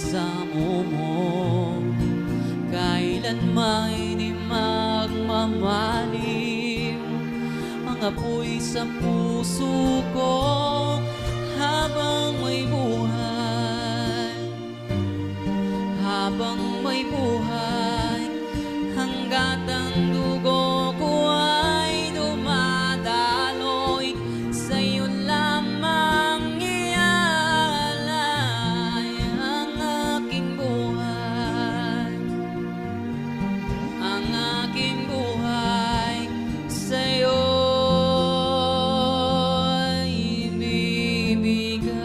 isasamo mo. Kailanman di magmamaliw ang apoy sa puso ko habang may buhay. Habang may buhay, hanggat ang dugo ko ay dumadaloy, sa'yo lamang iaalay ang aking buhay. Ang aking buhay sa'yo ibibigay.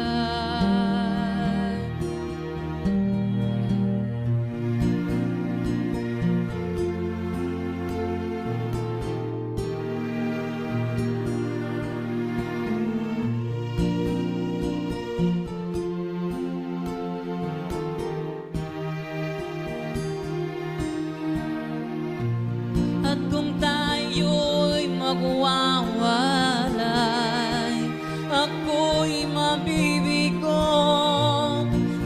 At kung tayo'y magwawalay, ako'y mabibigo,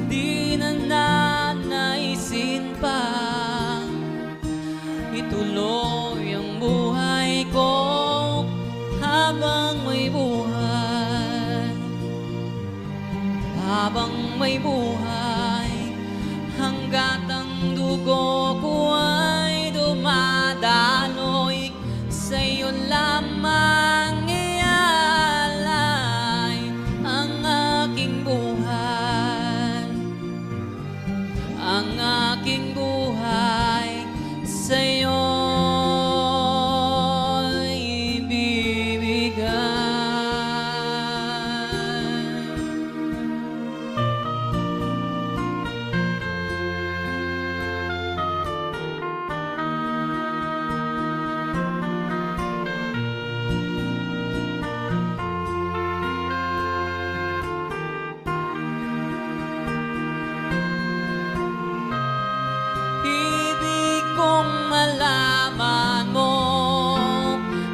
di na nanaisin pa ituloy ang buhay ko habang may buhay. Habang may buhay, hanggat ang dugo ko ay dumadaloy, sa'yo lamang iaalay ang aking buhay. Ang aking buhay sa'yo ibibigay. Malaman mo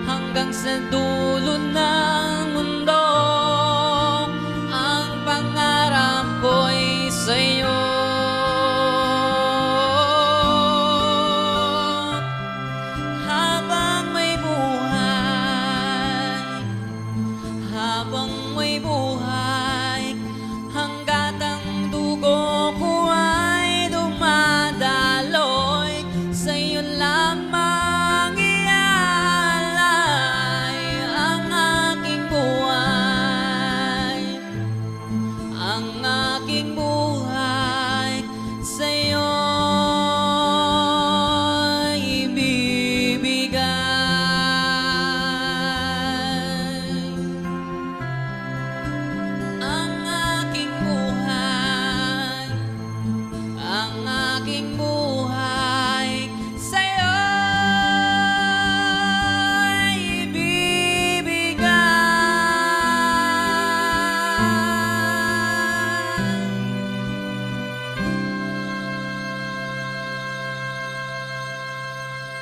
hanggang sa dulo ng mundo, ang pangarap ko'y sa'yo. Habang may buhay, habang may buhay, hanggat ang dugo ko ay dumadaloy, sa'yo lamang iaalay ang aking buhay. Ang aking buhay sa'yo ibibigay. Ang aking buhay, ang aking buhay